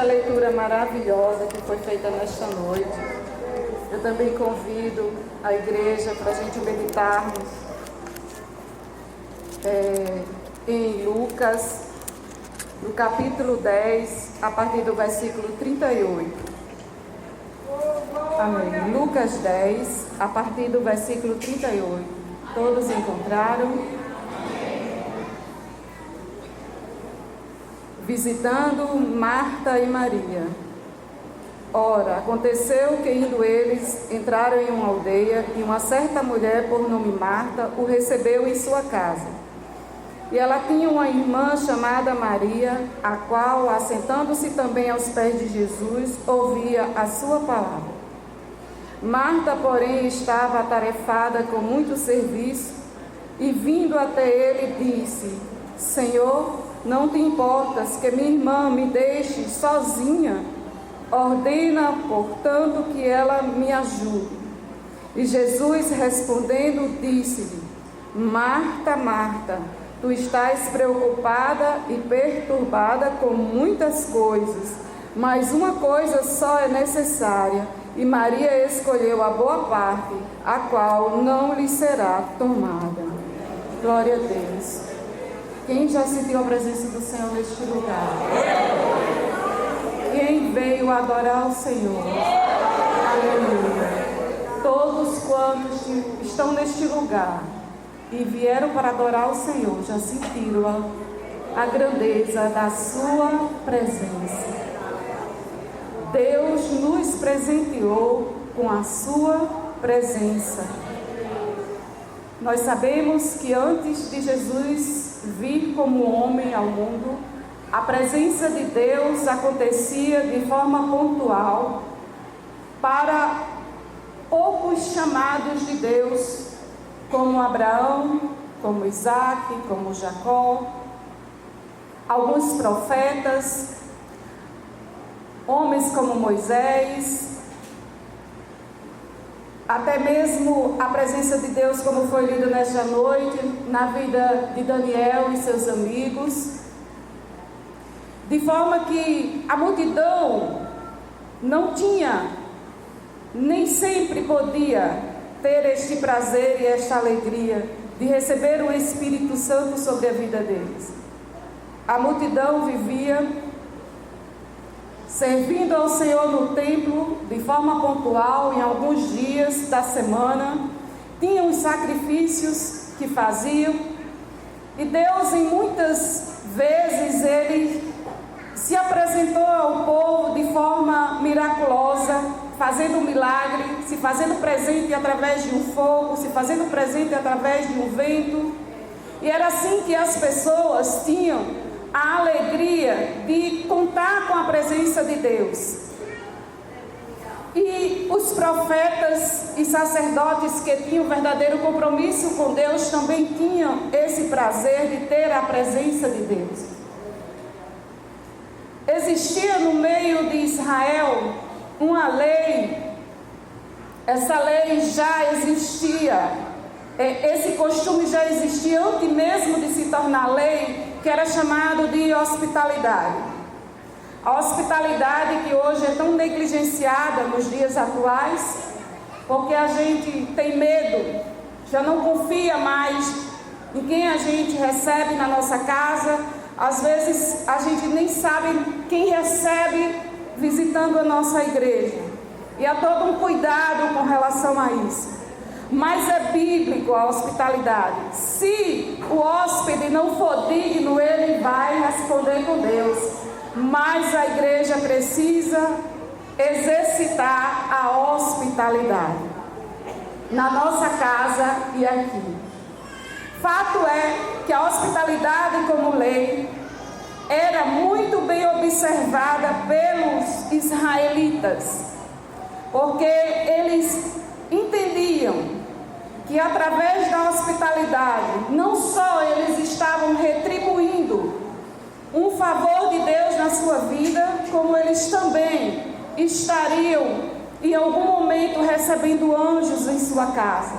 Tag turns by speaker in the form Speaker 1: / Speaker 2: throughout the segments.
Speaker 1: da leitura maravilhosa que foi feita nesta noite. Eu também convido a igreja para a gente meditarmos em Lucas, no capítulo 10, a partir do versículo 38. Amém. Lucas 10, a partir do versículo 38. Todos encontraram? Visitando Marta e Maria. Ora, aconteceu que indo eles, entraram em uma aldeia, e uma certa mulher, por nome Marta, o recebeu em sua casa. E ela tinha uma irmã chamada Maria, a qual, assentando-se também aos pés de Jesus, ouvia a sua palavra. Marta, porém, estava atarefada com muito serviço, e vindo até ele, disse: Senhor, não te importas que minha irmã me deixe sozinha? Ordena, portanto, que ela me ajude. E Jesus, respondendo, disse-lhe: Marta, Marta, tu estás preocupada e perturbada com muitas coisas, mas uma coisa só é necessária, e Maria escolheu a boa parte, a qual não lhe será tomada. Glória a Deus. Quem já sentiu a presença do Senhor neste lugar? Quem veio adorar o Senhor? Aleluia. Todos quantos estão neste lugar e vieram para adorar o Senhor, já sentiram a grandeza da sua presença. Deus nos presenteou com a sua presença. Nós sabemos que antes de Jesus vir como homem ao mundo, a presença de Deus acontecia de forma pontual para poucos chamados de Deus, como Abraão, como Isaac, como Jacó, alguns profetas, homens como Moisés, até mesmo a presença de Deus, como foi lido nesta noite, na vida de Daniel e seus amigos, de forma que a multidão não tinha, nem sempre podia ter este prazer e esta alegria de receber o Espírito Santo sobre a vida deles. A multidão vivia servindo ao Senhor no templo de forma pontual, em alguns dias da semana, tinham os sacrifícios que faziam, e Deus, em muitas vezes, Ele se apresentou ao povo de forma miraculosa, fazendo um milagre, se fazendo presente através de um fogo, se fazendo presente através de um vento, e era assim que as pessoas tinham a alegria de contar com a presença de Deus. E os profetas e sacerdotes que tinham verdadeiro compromisso com Deus também tinham esse prazer de ter a presença de Deus. Existia no meio de Israel uma lei, essa lei já existia, esse costume já existia antes mesmo de se tornar lei, que era chamado de hospitalidade. A hospitalidade que hoje é tão negligenciada nos dias atuais, porque a gente tem medo, já não confia mais em quem a gente recebe na nossa casa. Às vezes a gente nem sabe quem recebe visitando a nossa igreja, e há todo um cuidado com relação a isso. Mas é bíblico a hospitalidade. Se o hóspede não for digno, ele vai responder com Deus. Mas a igreja precisa exercitar a hospitalidade na nossa casa e aqui. Fato é que a hospitalidade como lei era muito bem observada pelos israelitas, porque eles entendiam que através da hospitalidade, não só eles estavam retribuindo um favor de Deus na sua vida, como eles também estariam em algum momento recebendo anjos em sua casa,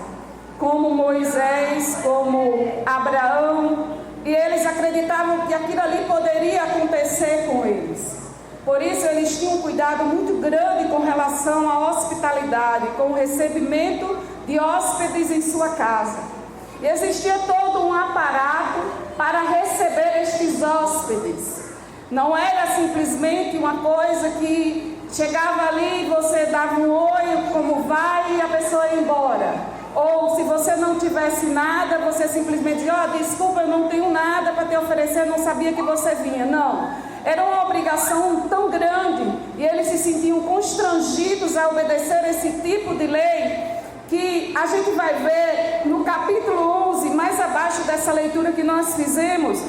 Speaker 1: como Moisés, como Abraão, e eles acreditavam que aquilo ali poderia acontecer com eles. Por isso eles tinham um cuidado muito grande com relação à hospitalidade, com o recebimento de hóspedes em sua casa. E existia todo um aparato para receber estes hóspedes. Não era simplesmente uma coisa que chegava ali e você dava um oi, como vai, e a pessoa ia embora. Ou se você não tivesse nada, você simplesmente dizia, desculpa, eu não tenho nada para te oferecer, eu não sabia que você vinha. Não, era uma obrigação tão grande e eles se sentiam constrangidos a obedecer esse tipo de lei, que a gente vai ver no capítulo 11, mais abaixo dessa leitura que nós fizemos,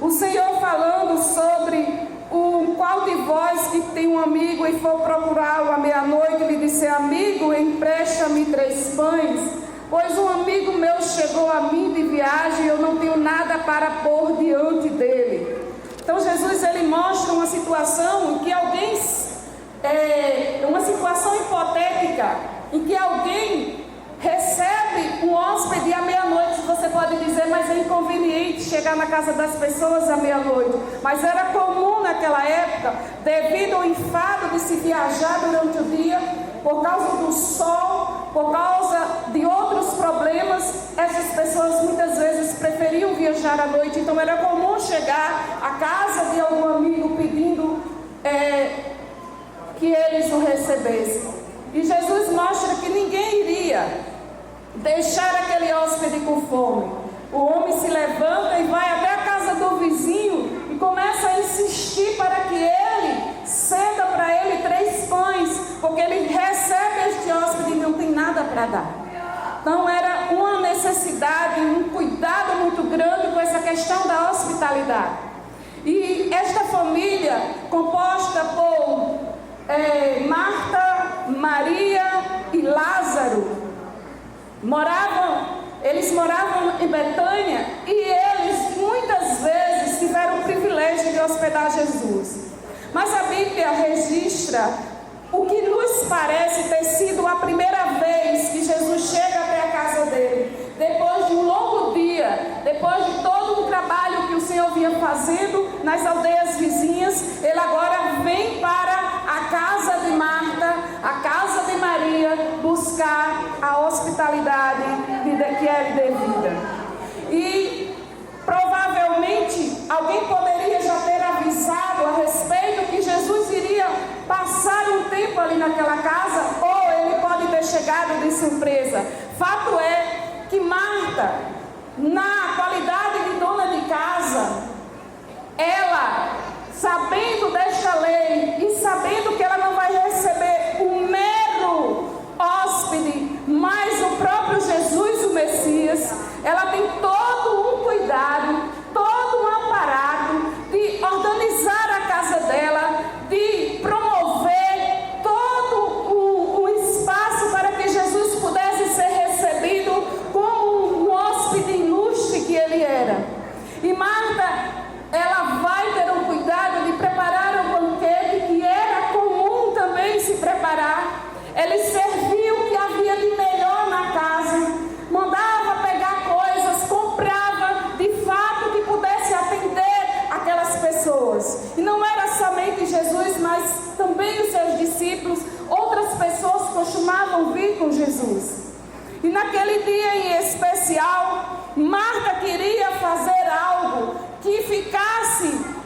Speaker 1: o Senhor falando sobre qual de vós que tem um amigo e for procurá-lo à meia-noite, lhe disser, amigo, empresta-me 3 pães, pois um amigo meu chegou a mim de viagem e eu não tenho nada para pôr diante dele. Então Jesus, ele mostra uma situação em que alguém, uma situação hipotética, em que alguém recebe um hóspede à meia-noite. Você pode dizer, mas é inconveniente chegar na casa das pessoas à meia-noite. Mas era comum naquela época, devido ao enfado de se viajar durante o dia, por causa do sol, por causa de outros problemas, essas pessoas muitas vezes preferiam viajar à noite. Então era comum chegar à casa de algum amigo pedindo que eles o recebessem. E Jesus mostra que ninguém iria deixar aquele hóspede com fome. O homem se levanta e vai até a casa do vizinho e começa a insistir para que ele ceda para ele 3 pães, porque ele recebe este hóspede e não tem nada para dar. Então era uma necessidade, um cuidado muito grande com essa questão da hospitalidade. E esta família, composta por Marta, Maria e Lázaro, eles moravam em Betânia e eles muitas vezes tiveram o privilégio de hospedar Jesus. Mas a Bíblia registra o que nos parece ter sido a primeira vez que Jesus chega até a casa dele. Depois de um longo dia, depois de todo um trabalho que o Senhor vinha fazendo nas aldeias vizinhas, ele agora vem para a casa de Marta, a casa de Maria, buscar a hospitalidade que é devida. E provavelmente alguém poderia já ter avisado a respeito que Jesus iria passar um tempo ali naquela casa, ou ele pode ter chegado de surpresa. Fato é que Marta, na qualidade de dona de casa, ela, sabendo desta lei e sabendo que ela não vai receber um mero hóspede, mas o próprio Jesus, o Messias, ela tem todo um cuidado, todo um aparato de organizar a casa dela, de promover todo um espaço para que Jesus pudesse ser recebido como um hóspede ilustre que ele era. E Marta, ela vai ter um cuidado de preparar o banquete que era comum também se preparar. Ele serviu o que havia de melhor na casa, mandava pegar coisas, comprava de fato que pudesse atender aquelas pessoas. E não era somente Jesus, mas também os seus discípulos, outras pessoas costumavam vir com Jesus. E naquele dia em especial, Marta queria fazer algo que ficasse,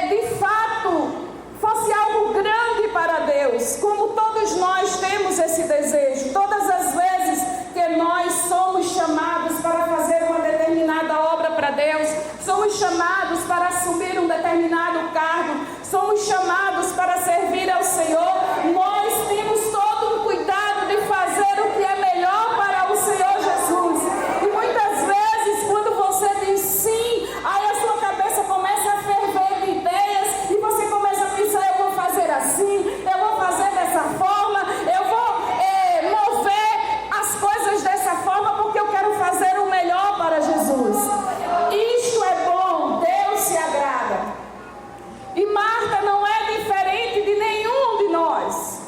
Speaker 1: de fato, fosse algo grande para Deus, como todos nós temos esse desejo. Todas as vezes que nós somos chamados para fazer uma determinada obra para Deus, somos chamados para assumir um determinado cargo, somos chamados para servir ao Senhor, nós temos todo um cuidado de fazer o que é melhor para o Senhor Jesus. E muitas vezes, quando você diz sim, aí a sua cabeça começa a ferver de ideias e você começa a pensar, eu vou fazer assim, eu vou fazer dessa forma, eu vou mover as coisas dessa forma porque eu quero fazer o melhor para Jesus. Isto é bom, Deus se agrada. E Marta não é diferente de nenhum de nós.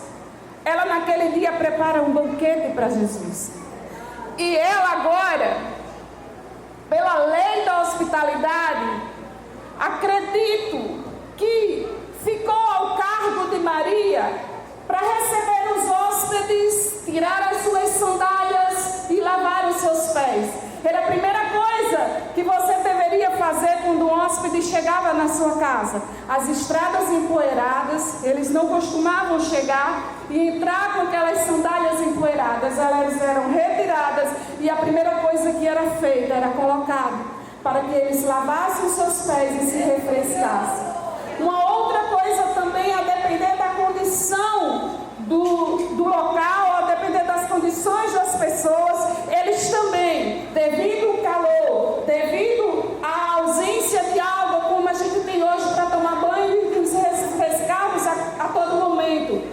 Speaker 1: Ela naquele dia prepara um banquete para Jesus. E ela agora, pela lei da hospitalidade, acredito que ficou Maria, para receber os hóspedes, tirar as suas sandálias e lavar os seus pés. Era a primeira coisa que você deveria fazer quando um hóspede chegava na sua casa. As estradas empoeiradas, eles não costumavam chegar e entrar com aquelas sandálias empoeiradas. Elas eram retiradas e a primeira coisa que era feita era colocado para que eles lavassem os seus pés e se refrescassem. Uma outra coisa também, a depender da condição do local, a depender das condições das pessoas, eles também, devido ao calor, devido à ausência de água, como a gente tem hoje para tomar banho e nos refrescarmos a todo momento,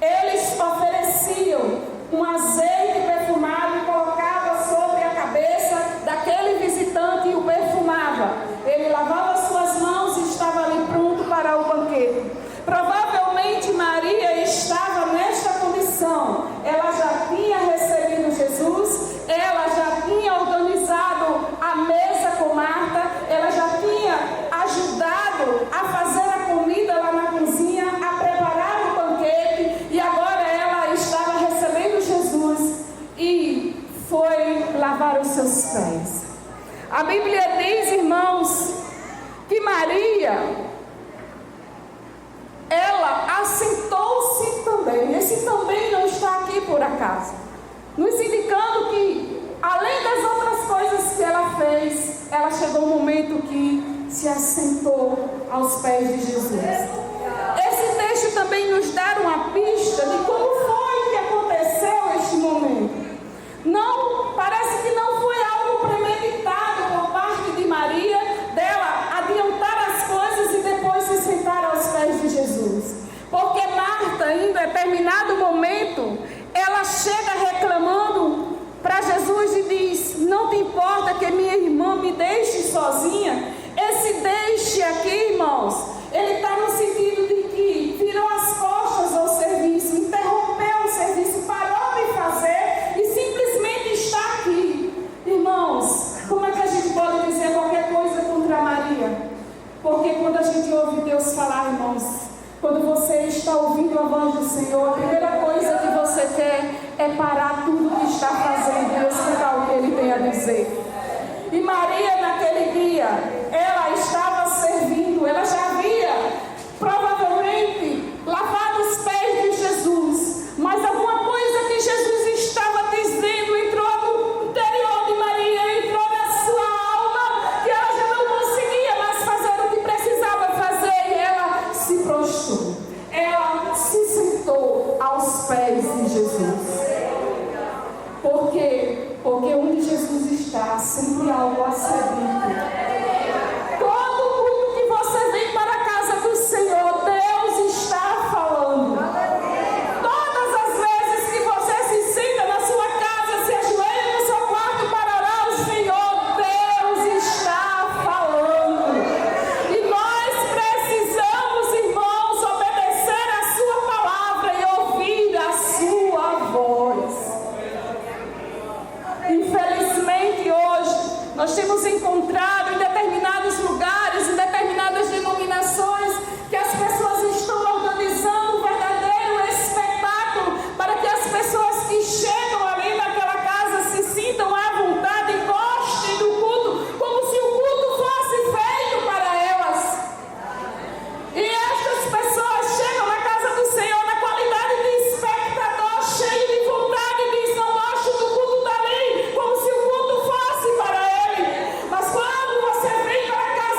Speaker 1: eles ofereciam um azeite perfumado e colocava sobre a cabeça daquele visitante e o perfumava. Ele lavava suas mãos e estava ali pronto para o banquete. Provavelmente Maria estava nesta condição. Ela já tinha recebido Jesus, ela já tinha organizado a mesa com Marta, ela já tinha ajudado a fazer a comida lá na cozinha, a preparar o banquete, e agora ela estava recebendo Jesus e foi lavar os seus pés. A Bíblia diz, irmãos, que Maria, ela assentou-se também. Esse também não está aqui por acaso, nos indicando que, além das outras coisas que ela fez, ela chegou um momento que se assentou aos pés de Jesus. Esse texto também nos dá uma pista de como foi que aconteceu este momento. Não, parece que não foi algo premeditado por parte de Maria, dela adiantar as coisas e depois se sentar aos pés de Jesus. Porque Marta, em determinado momento, ela chega reclamando para Jesus e diz: não te importa que minha irmã me deixe sozinha? Esse deixe aqui, irmãos, ele está no sentido de que virou as costas ao serviço, interrompeu o serviço, parou de fazer e simplesmente está aqui. Irmãos, como é que a gente pode dizer qualquer coisa contra Maria? Porque quando a gente ouve Deus falar, irmãos, quando você está ouvindo a voz do Senhor, a primeira coisa que você quer é parar tudo o que está fazendo e escutar o que Ele tem a dizer. E Maria, naquele dia, ela estava servindo, ela já havia provavelmente lavado os pés de Jesus, mas alguma coisa que Jesus estava dizendo entrou no interior de Maria, entrou na sua alma, que ela já não conseguia mais fazer o que precisava fazer, e ela se prostrou, ela se sentou aos pés de Jesus. Por quê? Porque onde Jesus está, sempre há algo a ser dito. Todo mundo que você vem para a casa do Senhor, Deus está falando. Todas as vezes que você se senta na sua casa, se ajoelha no seu quarto para orar ao Senhor, Deus está falando. E nós precisamos, irmãos, obedecer a sua palavra e ouvir a sua voz. Infelizmente hoje nós temos encontrado em determinados lugares, em determinadas denominações, que as pessoas estão organizando um verdadeiro espetáculo para que as pessoas que chegam ali naquela casa se sintam à vontade e gostem do culto, como se o culto fosse feito para elas. E estas pessoas chegam na casa do Senhor na qualidade de espectador, cheio de vontade, e diz: não gosto do culto dali, como se o culto fosse para ele. Mas quando você vem para a casa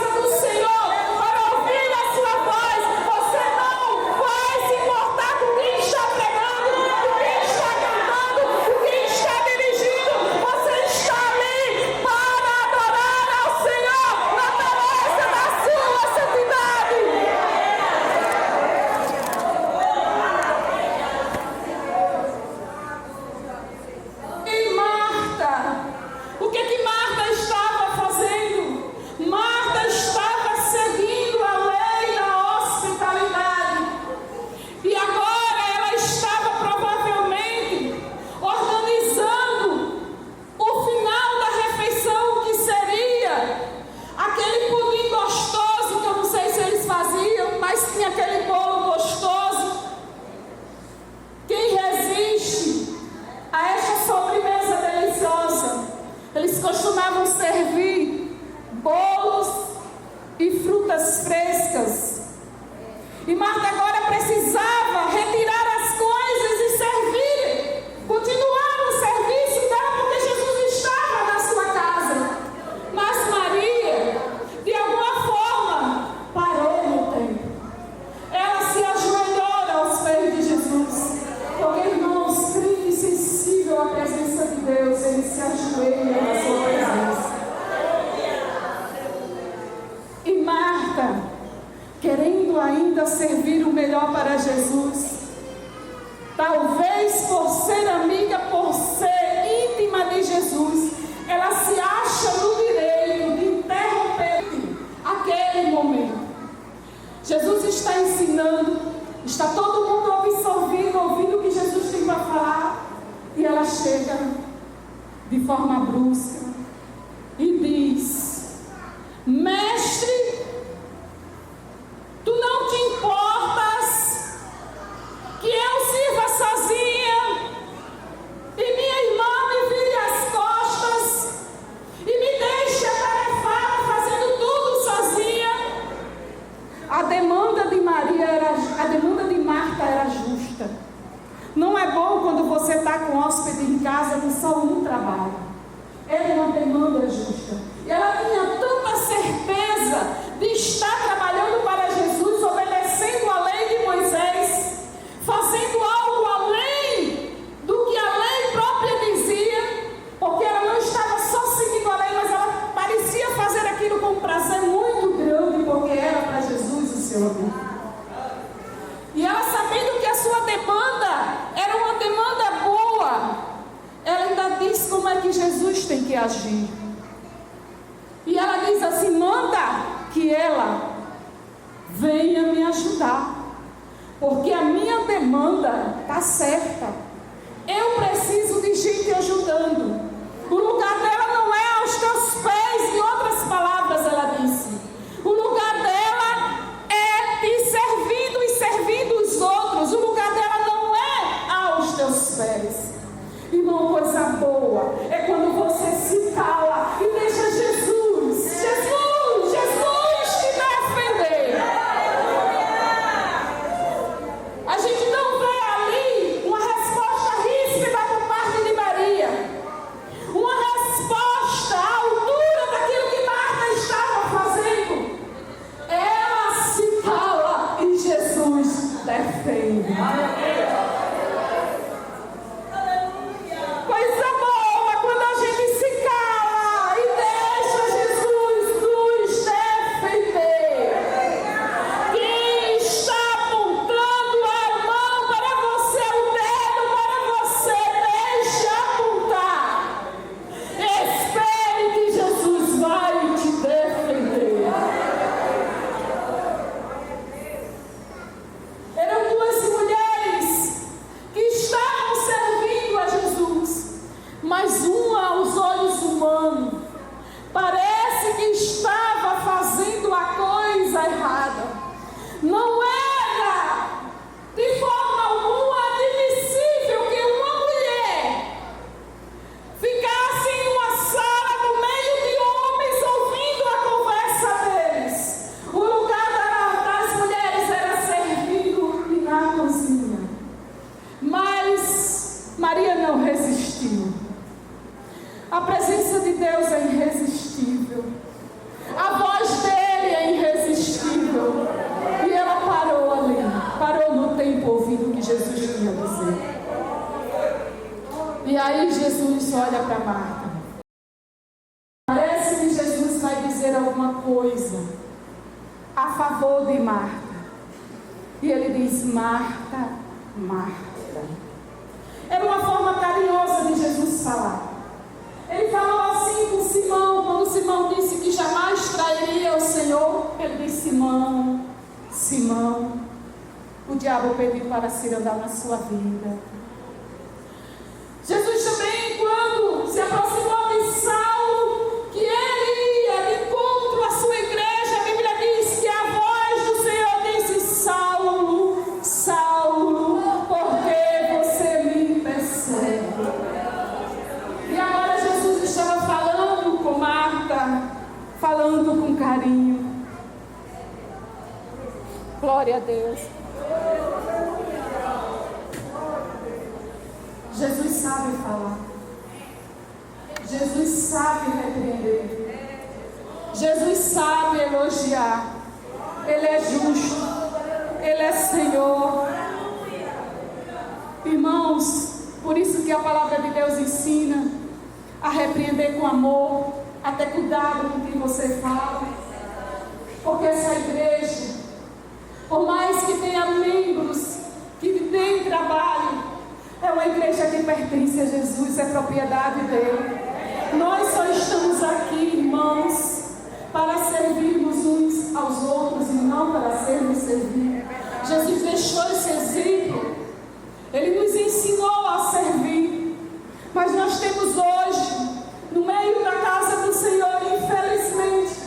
Speaker 1: frutas frescas. E Marta agora precisava retirar as coisas e servir, continuar o serviço dela, porque Jesus estava na sua casa. Mas Maria, de alguma forma, parou no tempo. Ela se ajoelhou aos pés de Jesus. Porque, irmãos, crente sensível à presença de Deus, ele se ajoelha na sua presença. E Marta, querendo ainda servir o melhor para Jesus, talvez por ser amiga, por ser íntima de Jesus, ela se acha no direito de interromper aquele momento. Jesus está ensinando, está todo mundo ouvindo o que Jesus tem para falar, e ela chega de forma brusca e diz: Mestre, tu não te importas que eu sirva sozinha e minha irmã me vire as costas e me deixe atarefada fazendo tudo sozinha? A demanda de Marta era justa. Não é bom quando você está com hóspede em casa que só um trabalha. Era uma demanda justa. E ela tinha tanta certeza de estar trabalhando para Jesus, obedecendo a lei de Moisés, fazendo algo além do que a lei própria dizia, porque ela não estava só seguindo a lei, mas ela parecia fazer aquilo com um prazer muito grande, porque era para Jesus o seu amigo. E ela, sabendo que a sua demanda era uma demanda boa, ela ainda diz como é que Jesus tem que agir. E ela diz assim: manda que ela venha me ajudar, porque a minha demanda está certa. Eu preciso de gente ajudando. O lugar dela não é aos teus pés, em outras palavras ela disse. O lugar dela é te servindo e servindo os outros. O lugar dela não é aos teus pés. Irmão, coisa boa é quando você se cala e deixa Jesus te defender. A gente não vê ali uma resposta ríspida por parte de Maria, uma resposta à altura daquilo que Marta estava fazendo. Ela se cala e Jesus defende. Coisa boa quando a gente se cala e deixa Jesus nos defender. Quem está apontando a mão para você, o dedo para você, deixe apontar. Espere que Jesus vai te defender. Eram duas mulheres que estavam servindo a Jesus, mas uma aos olhos humanos parece que estava fazendo a coisa errada. Não era de forma alguma admissível que uma mulher ficasse em uma sala no meio de homens ouvindo a conversa deles. O lugar das mulheres era servindo e na cozinha. Mas Maria não resistiu. A presença de Deus é irresistível. A voz dele é irresistível. E ela parou ali, parou no tempo ouvindo o que Jesus tinha a dizer. E aí Jesus olha para Marta. Parece que Jesus vai dizer alguma coisa a favor de Marta. E ele diz: Marta, Marta. Era uma forma carinhosa de Jesus falar. Ele falou assim com Simão, quando Simão disse que jamais trairia o Senhor. Ele disse: Simão, Simão, o diabo pediu para cirandar na sua vida. Jesus também, quando se aproximou de Saulo, que ele ia de encontro à sua igreja, a Bíblia diz que a voz do Senhor disse: Saulo, Saulo, por que você me persegue? E agora Jesus estava falando com Marta, falando com carinho. Glória a Deus. Jesus sabe falar. Jesus sabe repreender. Jesus sabe elogiar. Ele é justo. Ele é Senhor. Irmãos, por isso que a palavra de Deus ensina a repreender com amor, a ter cuidado com quem você fala. Porque essa igreja, por mais que tenha membros que têm trabalho, é uma igreja que pertence a Jesus, é propriedade dele. Nós só estamos aqui, irmãos, para servirmos uns aos outros e não para sermos servidos. Jesus deixou esse exemplo. Ele nos ensinou a servir. Mas nós temos hoje, no meio da casa do Senhor, infelizmente,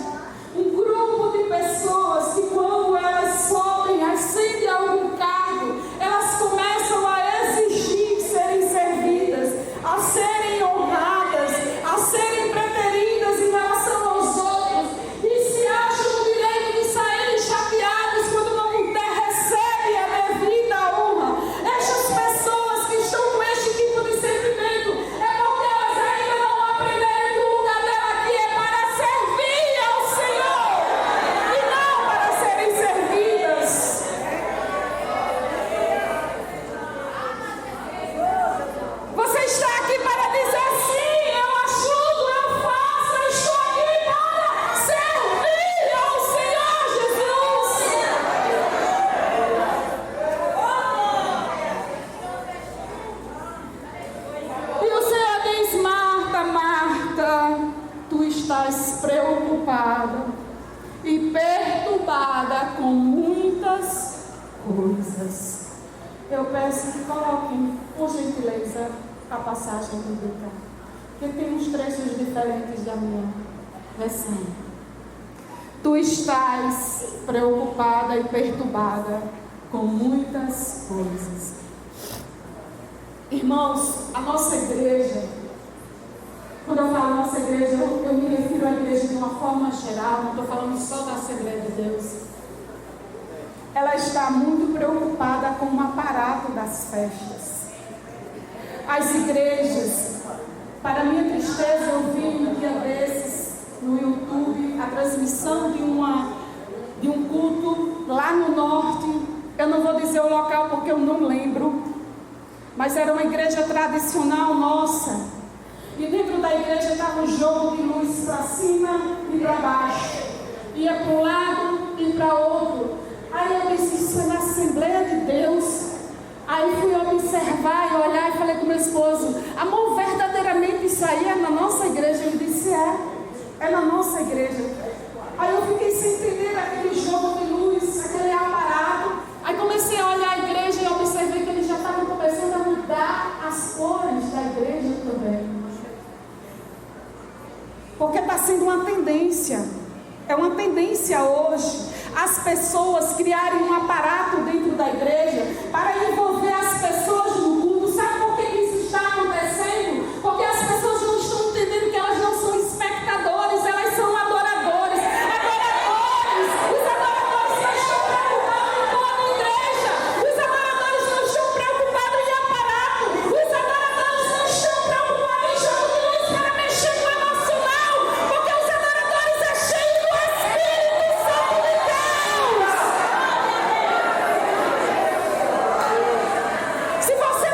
Speaker 1: um grupo de pessoas que, quando elas sobem, ascendem a algum cargo, elas começam a exigir serem servidas, a serem honradas, a serem preteridas em relação aos outros, e se acham no direito de saírem chateados quando uma mulher recebe a devida honra. Estas pessoas que estão com este tipo de sentimento é porque elas ainda não aprenderam que o lugar dela aqui é para servir ao Senhor e não para serem servidas. Você está aqui para dizer sim, eu ajudo, eu faço, eu estou aqui para servir ao Senhor Jesus. E o Senhor diz: Marta, Marta, tu estás preocupada e perturbada com muitas coisas. Eu peço que coloquem, por gentileza, a passagem bíblica, porque tem uns trechos diferentes da minha versão. Tu estás preocupada e perturbada com muitas coisas. Irmãos, a nossa igreja, quando eu falo nossa igreja, eu me refiro à igreja de uma forma geral, não estou falando só da Assembleia de Deus. Ela está muito preocupada com o aparato das festas. As igrejas, para minha tristeza, eu vi um dia desses no YouTube a transmissão de um culto lá no norte. Eu não vou dizer o local porque eu não lembro, mas era uma igreja tradicional nossa. E dentro da igreja estava um jogo de luz para cima e para baixo, ia para um lado e para outro. Aí eu disse: isso é na Assembleia de Deus. Aí fui observar e olhar e falei com meu esposo: amor, verdadeiramente isso aí é na nossa igreja? Ele disse: é na nossa igreja. Aí eu fiquei sem entender aquele jogo de luz, aquele aparato. Aí comecei a olhar a igreja e observei que eles já estavam começando a mudar as cores da igreja também. Porque está sendo uma tendência. É uma tendência hoje as pessoas criarem um aparato dentro da igreja para envolver as pessoas no culto. Sabe por que isso está acontecendo? Porque as pessoas não estão entendendo que elas não são espectadores, elas são adoradores. Adoradores! Os adoradores não estão preocupados com a igreja. Os adoradores não estão preocupados em aparato. Os adoradores não estão preocupados em jogo de luz para mexer com o emocional. Porque os adoradores é cheio do Espírito Santo de Deus. Se você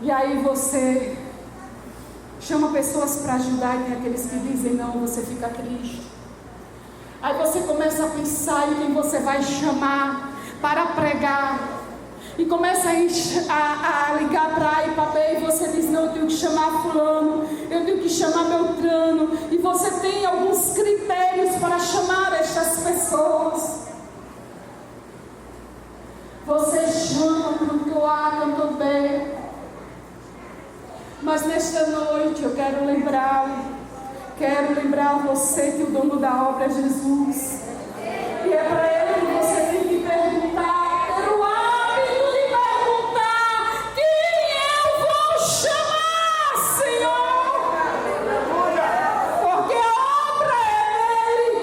Speaker 1: E aí você chama pessoas para ajudar, e tem aqueles que dizem não, você fica triste. Aí você começa a pensar em quem você vai chamar para pregar. E começa a ligar para A e para B, e você diz, não, eu tenho que chamar fulano, eu tenho que chamar Beltrano. E você tem alguns critérios para chamar estas pessoas. Você chama, cantou A, cantou B. Mas nesta noite eu quero lembrar você que o dono da obra é Jesus. E é para Ele que você tem que perguntar, ter o hábito de perguntar: quem eu vou chamar, Senhor? Porque a obra é dele.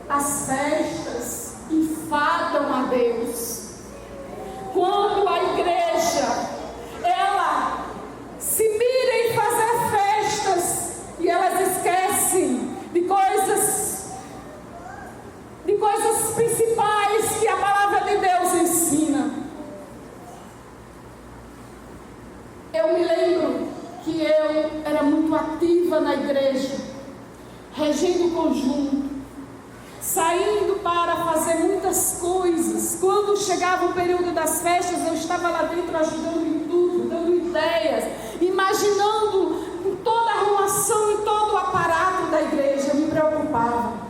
Speaker 1: As festas enfadam a Deus. Quando a igreja, ela se mira em fazer festas e elas esquecem de coisas principais que a palavra de Deus ensina. Eu me lembro que eu era muito ativa na igreja, regendo o conjunto, saindo para fazer muitas coisas. Quando chegava o período das festas, eu estava lá dentro ajudando em tudo, dando ideias, imaginando toda a arrumação e todo o aparato da igreja. Eu me preocupava.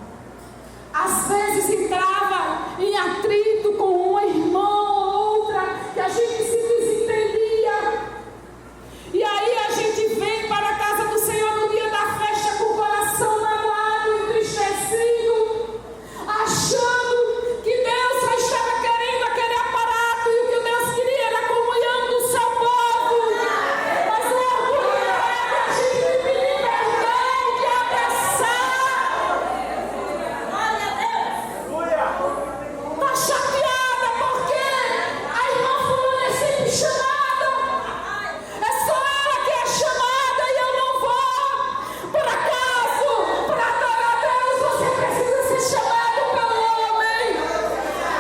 Speaker 1: Às vezes entrava em atrito com uma irmã ou outra, que a gente se desentendia. E aí a gente vem para a casa do Senhor no dia da festa com o coração magoado, entristecido, achando que Deus só estava querendo aquele aparato, e o que Deus queria era a comunhão do seu povo. Mas o orgulho é a gente pedir perdão, de abraçar. Está chateada porque a irmã fulana é sempre chamada. É só ela que é chamada e eu não vou. Por acaso, para adorar a Deus, você precisa ser chamado pelo homem.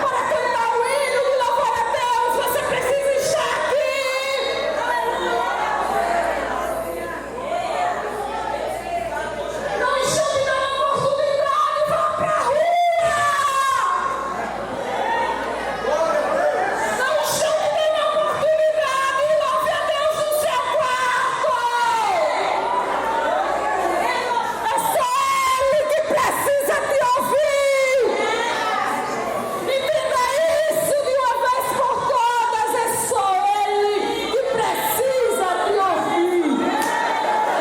Speaker 1: Para cantar o hino de louvor a Deus, você precisa estar aqui. Não estou me dando oportunidade, vá para a rua. Não estou me dando oportunidade, louve a Deus no seu quarto. É só Ele que precisa te ouvir. Entenda isso de uma vez por todas. É só Ele que precisa te ouvir.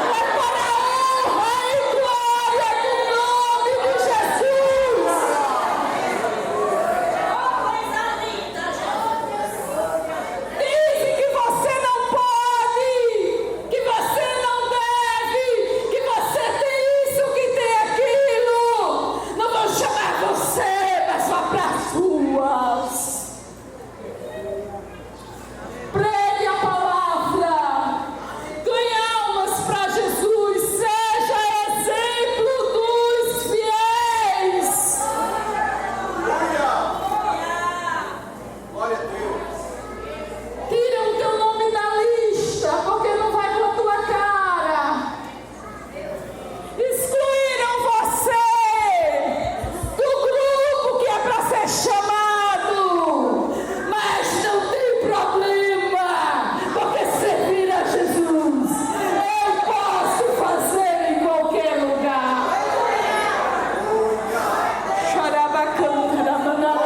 Speaker 1: É para a honra e glória do nome de Jesus. Dizem que você não pode, que você não deve, que você tem isso, que tem aquilo. Não vou chamar você, mas vá para as ruas. Pregue a palavra, ganhe almas para Jesus, seja exemplo dos fiéis.
Speaker 2: Glória a Deus.
Speaker 1: Tira o teu nome da lista, porque não vai com a tua cara. Excluíram você do grupo que é para ser chamado. Mas não tem problema, porque servir a Jesus eu posso fazer em qualquer lugar. Xarabacanta, mandará,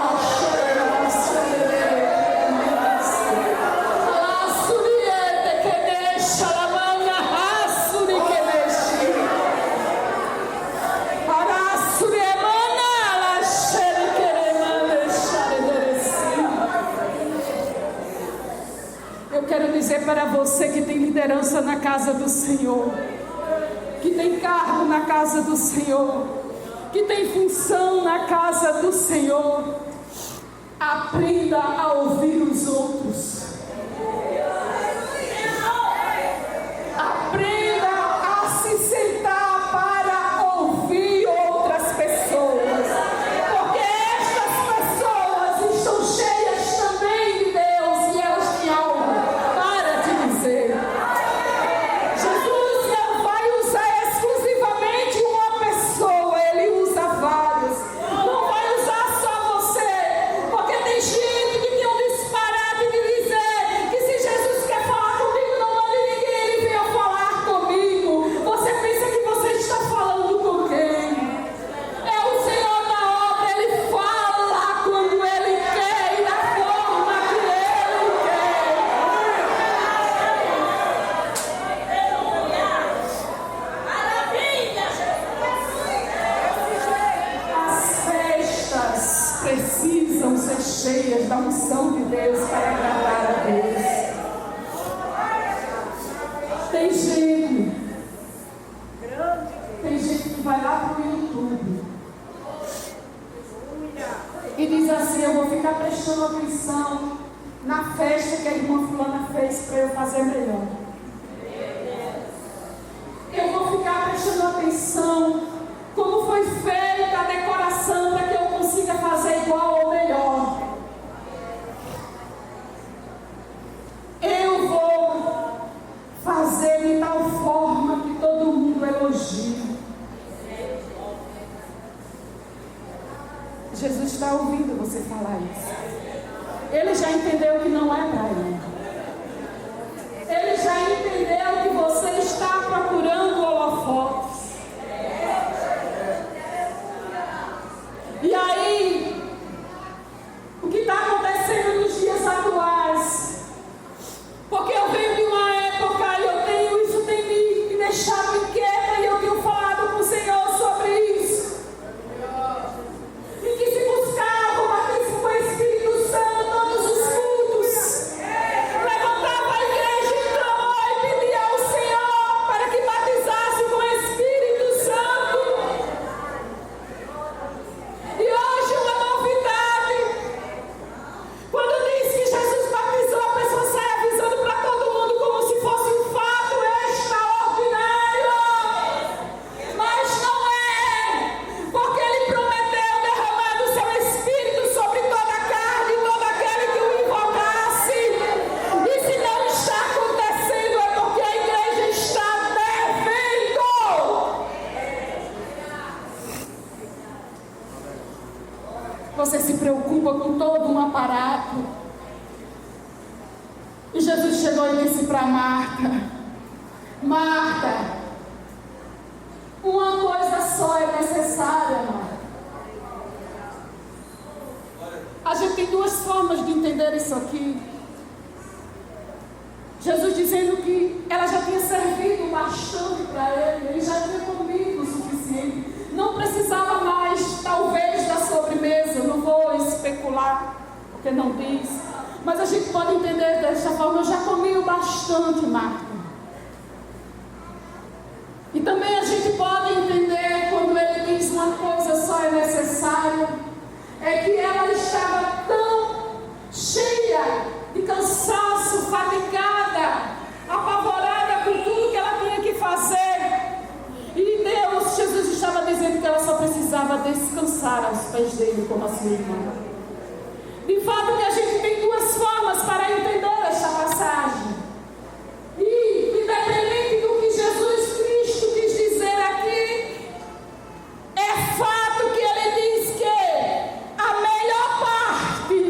Speaker 1: eu quero dizer para você que tem liderança na casa do Senhor, que tem cargo na casa do Senhor, que tem função na casa do Senhor, aprenda a ouvir os outros. Aprenda a se sentar para ouvir outras pessoas, porque esta Tem gente que vai lá pro YouTube e diz assim: eu vou ficar prestando atenção na festa que a irmã fulana fez para eu fazer melhor. Eu vou ficar prestando atenção como foi feita a decoração para que eu consiga fazer igual ou melhor. Eu vou fazer de tal forma que todo mundo elogie. Jesus está ouvindo você falar isso. Ele já entendeu que não é para ele. Ele já entendeu que você está procurando holofotes. E aí, o que está acontecendo nos dias atuais? Porque eu venho de uma época e isso tem me deixado inquieta, e eu tenho falado com o Senhor sobre isso. Em que se buscava o batismo com o Espírito Santo todos os cultos. Levantava a igreja e clamou e pedia ao Senhor para que batizasse com o Espírito Santo. E hoje uma novidade. Quando diz que Jesus batizou, a pessoa sai avisando para todo mundo como se fosse um fato extraordinário. Mas não é, porque Ele prometeu derramar do seu Espírito sobre toda a carne, todo aquele que o invocasse. E se não está acontecendo, é porque a igreja está devendo. Você se preocupa com todo um aparato. E Jesus chegou e disse para Marta: Marta, uma coisa só é necessária, Marta. A gente tem duas formas de entender isso aqui. Jesus dizendo que ela já tinha servido bastante para ele já tinha comido o suficiente. Não precisava mais, talvez, da sobremesa. Eu não vou especular, porque não diz. Mas a gente pode entender desta forma: eu já comi o bastante, Marta. E também a gente pode entender quando ele diz uma coisa só é necessária, é que ela estava tão cheia de cansaço, fatigada, apavorada com tudo que ela tinha que fazer. E Deus, Jesus estava dizendo que ela só precisava descansar aos pés dele, como a sua irmã. De fato que a gente tem duas formas para entender esta passagem. E independente do que Jesus Cristo quis dizer aqui, é fato que ele diz que a melhor parte.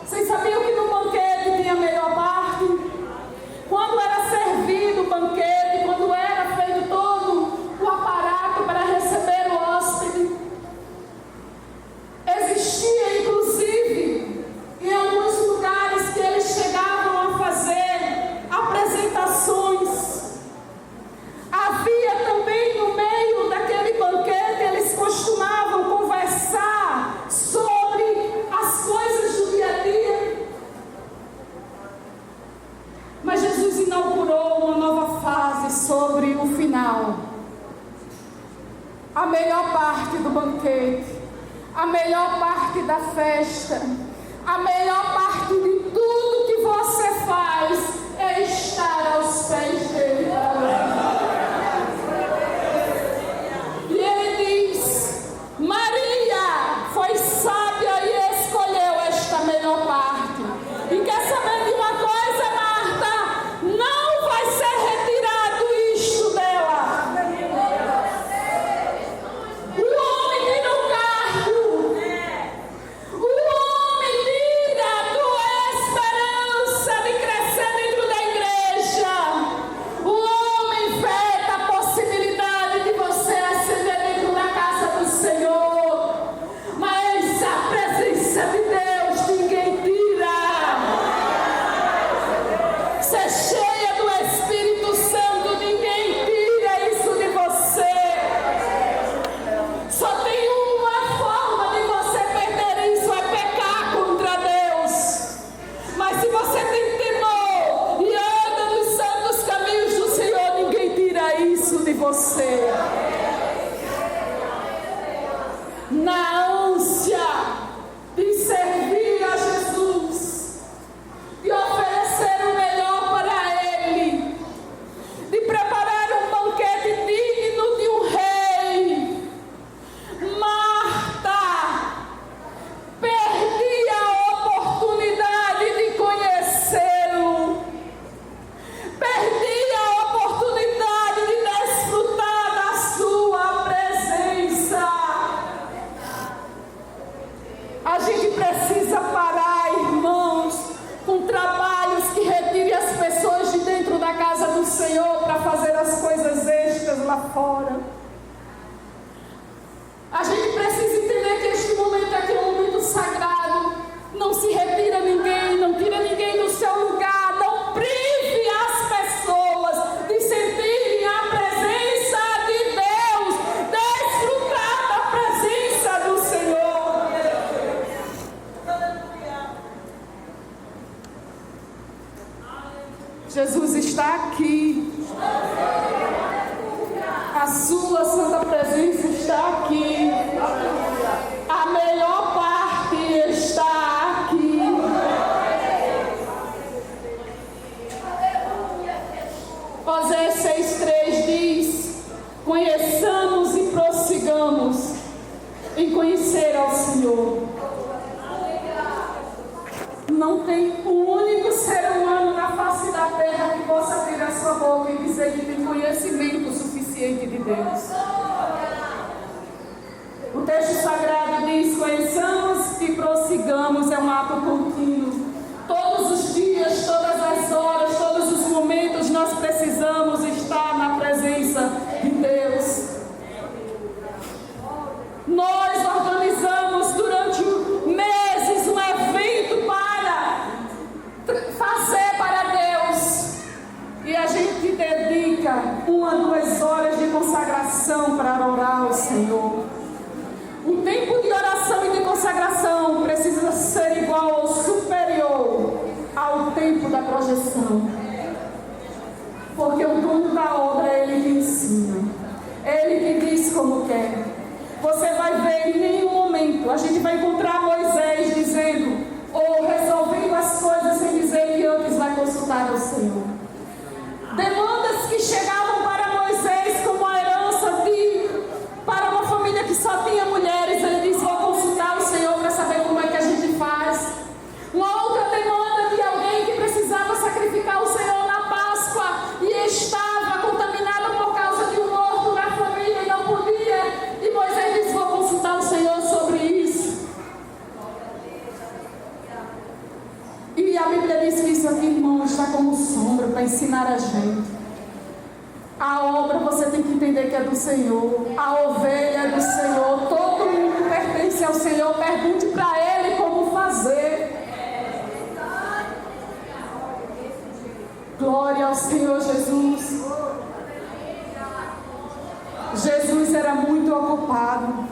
Speaker 1: Vocês sabiam que no banquete tinha a melhor parte? Quando era servido o banquete, quando era feito todo o aparato para receber o hóspede, existia inclusive em alguns lugares que eles chegavam a fazer apresentações. Havia também no meio daquele banquete, eles costumavam conversar sobre as coisas do dia a dia. Mas Jesus inaugurou uma nova fase sobre o final. A melhor parte do banquete, a melhor parte da festa, a melhor parte de tudo que você faz é estar aos pés dele. E ele diz: Maria foi sábia e escolheu esta melhor parte. E quer saber de uma coisa, Marta? Não vai ser retirado isto dela. O homem tira o cargo. O homem tira do você. Na ânsia de servir a Jesus, de oferecer o melhor para Ele, de preparar um banquete digno de um rei, Marta perdia a oportunidade de conhecê-lo, perdia a oportunidade de desfrutar da sua presença. A gente precisa parar, irmãos, com trabalhos que retirem as pessoas de dentro da casa do Senhor para fazer as coisas extras lá fora. A gente precisa entender que este momento aqui é um momento sagrado. Não se retira ninguém, não tira ninguém do seu lugar, não prive as pessoas de sentirem a presença de Deus, desfrutar da presença do Senhor. Jesus está aqui. A sua santa presença está aqui. A melhor parte está aqui. Oséias 6,3 diz: conheçamos e prossigamos em conhecer ao Senhor. Não tem um único ser humano na face da terra que possa abrir a sua boca e dizer que tem conhecimento suficiente de Deus. O texto sagrado diz: conheçamos e prossigamos, é um ato contínuo. Todos os dias, todas as horas, todos os momentos nós precisamos estar na presença de Deus. Nós organizamos durante meses um evento para fazer para Deus, e a gente dedica 1 a 2 horas de consagração para orar ao Senhor. O tempo de oração e de consagração precisa ser igual ou superior ao tempo da projeção, porque o dono da obra é Ele que ensina, Ele que diz como quer. Você vai ver, em nenhum momento a gente vai encontrar Moisés dizendo ou resolvendo as coisas sem dizer que antes vai consultar ao Senhor. Demandas que chegavam para Moisés como a herança para uma família que só tinha mulheres, ele disse: vou consultar o Senhor para saber como é que a gente faz. Uma outra demanda de alguém que precisava sacrificar o Senhor na Páscoa e estava contaminado por causa de um morto na família e não podia, e Moisés disse: vou consultar o Senhor sobre isso. E a Bíblia diz que isso aqui, irmão, está como sombra para ensinar a gente. A obra você tem que entender que é do Senhor. A ovelha é do Senhor. Todo mundo pertence ao Senhor. Pergunte para Ele como fazer. Glória ao Senhor Jesus. Jesus era muito ocupado.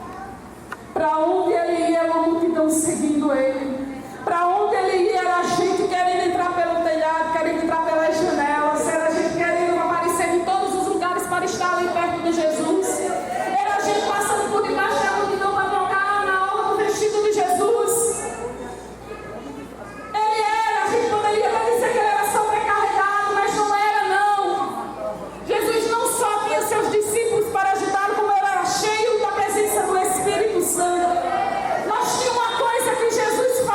Speaker 1: Para onde Ele ia, uma multidão seguindo Ele. Para onde Ele ia, era gente querendo entrar pelo telhado, querendo entrar pelas janelas. Era gente querendo aparecer em todos os lugares para estar ali perto de Jesus. Era gente passando por debaixo da multidão para tocar na orla do vestido de Jesus. Ele era, a gente poderia até dizer que ele era sobrecarregado, mas não era, não. Jesus não só tinha seus discípulos para ajudá-lo, como ele era cheio da presença do Espírito Santo. Nós tínhamos uma coisa que Jesus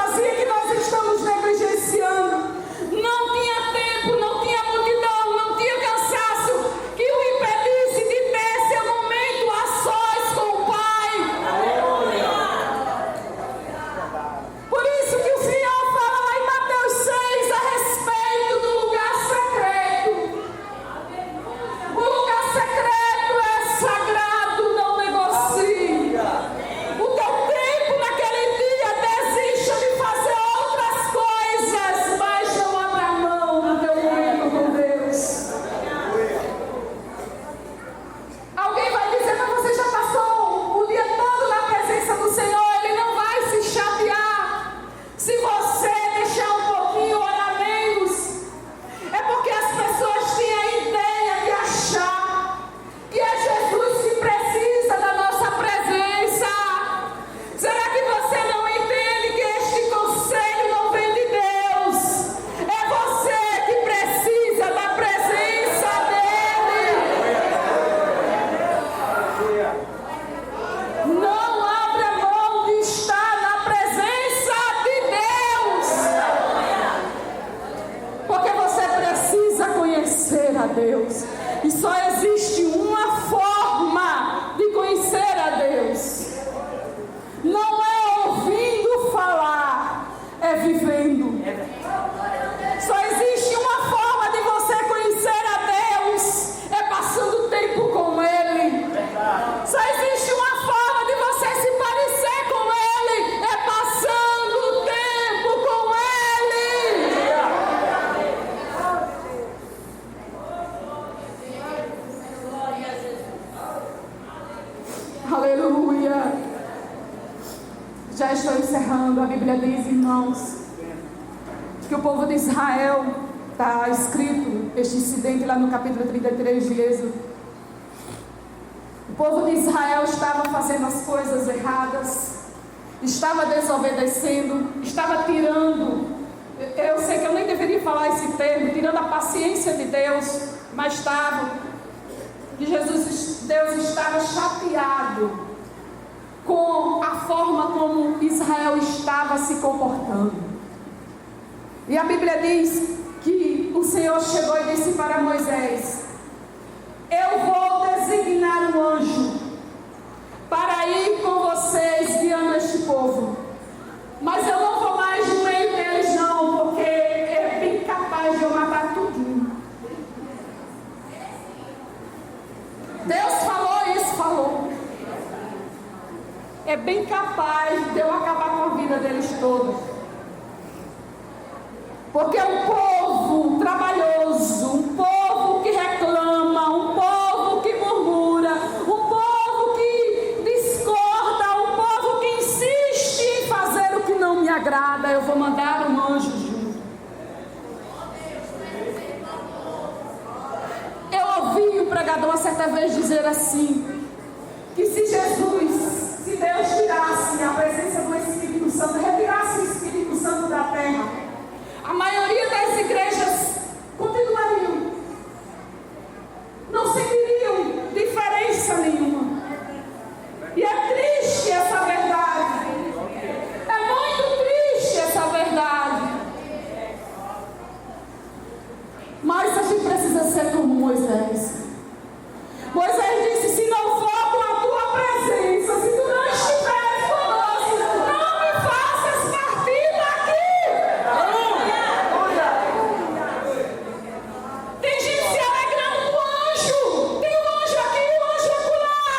Speaker 1: Deus. E só existe uma forma de conhecer a Deus. Não é ouvindo falar, é vivendo. Só existe uma forma de você conhecer a Deus, é passando tempo com Ele. Só existe uma forma de você se parecer com Ele, é passando tempo com Ele. Aleluia. Já estou encerrando. A Bíblia diz, irmãos, que o povo de Israel, está escrito este incidente lá no capítulo 33 de Êxodo. O povo de Israel estava fazendo as coisas erradas, estava desobedecendo, estava tirando, eu sei que eu nem deveria falar esse termo, tirando a paciência de Deus, mas estava, que Deus estava chateado com a forma como Israel estava se comportando. E a Bíblia diz que o Senhor chegou e disse para Moisés: eu vou designar um anjo para ir com vocês guiando este povo, mas eu não vou mais no meio deles não, porque é bem capaz de eu matar tudinho. Deus falou isso, falou. É bem capaz de eu acabar com a vida deles todos. Porque é um povo trabalhoso, um povo que reclama, um povo que murmura, um povo que discorda, um povo que insiste em fazer o que não me agrada. Eu vou mandar um anjo junto. Eu ouvi o pregador uma certa vez dizer assim, que se Deus tirasse a presença do Espírito Santo, retirasse o Espírito Santo da terra, a maioria das igrejas continuariam, não sentiriam diferença nenhuma. E é triste essa verdade, é muito triste essa verdade. Mas a gente precisa ser como Moisés. Moisés disse: se não for com a tua presença, se tu não estiveres conosco, não me faças partir daqui. Tem gente se alegrando com o anjo. Tem um anjo aqui e um anjo acolá.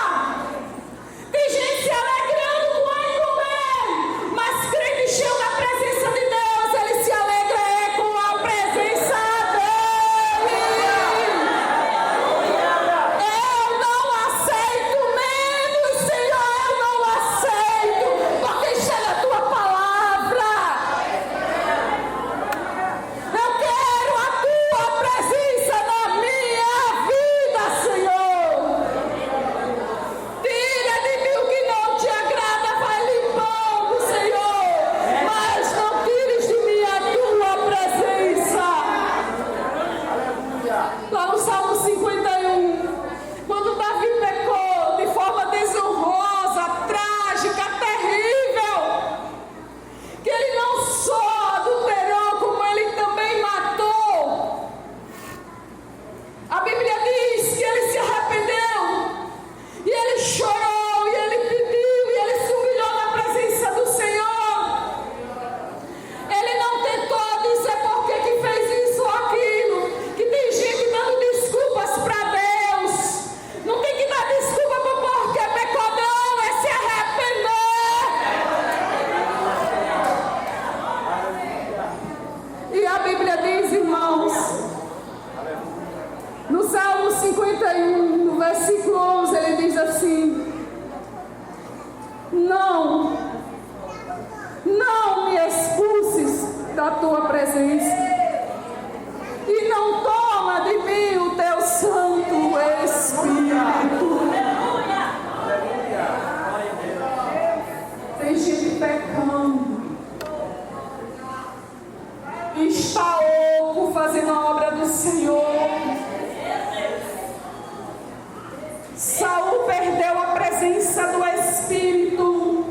Speaker 1: Tem gente se alegrando com a encomenda. Mas crente cheio da presença de Deus, ele se alegra com a presença dele. Eu não aceito menos, Senhor, eu não aceito, porque isso é a tua palavra. Eu quero a tua presença na minha vida, Senhor. Tira de mim o que não te agrada, vai limpando, Senhor, mas não tires de mim a tua presença. Lá no Salmo 51, quando Davi pecou de forma desonrosa, trágica, terrível, que ele não só adulterou, como ele também matou. A Bíblia diz que ele se arrependeu, e ele chorou, e ele pediu, e ele se humilhou na presença do Senhor. Ele não tentou dizer por que fez isso ou aquilo, que tem gente dando desculpas para Deus. Não tem que dar desculpa porque pecou, não, é se arrepender. E a Bíblia diz, irmãos, no Salmo 51, no versículo 11, ele diz assim: não me expulses da tua presença, e não toma de mim o teu Santo Espírito. Tem gente pecando, está oco fazendo a obra do Senhor. Saul perdeu a presença do Espírito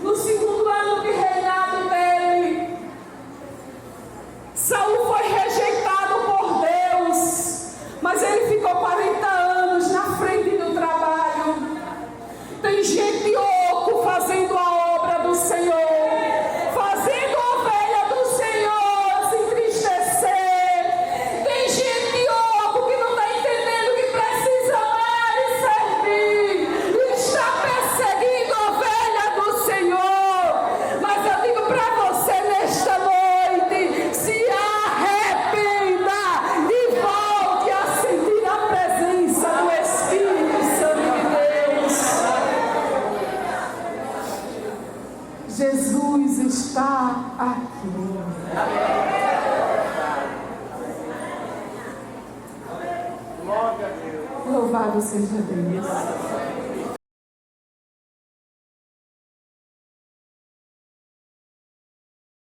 Speaker 1: no segundo ano de reinado dele. Saul Louvado seja Deus.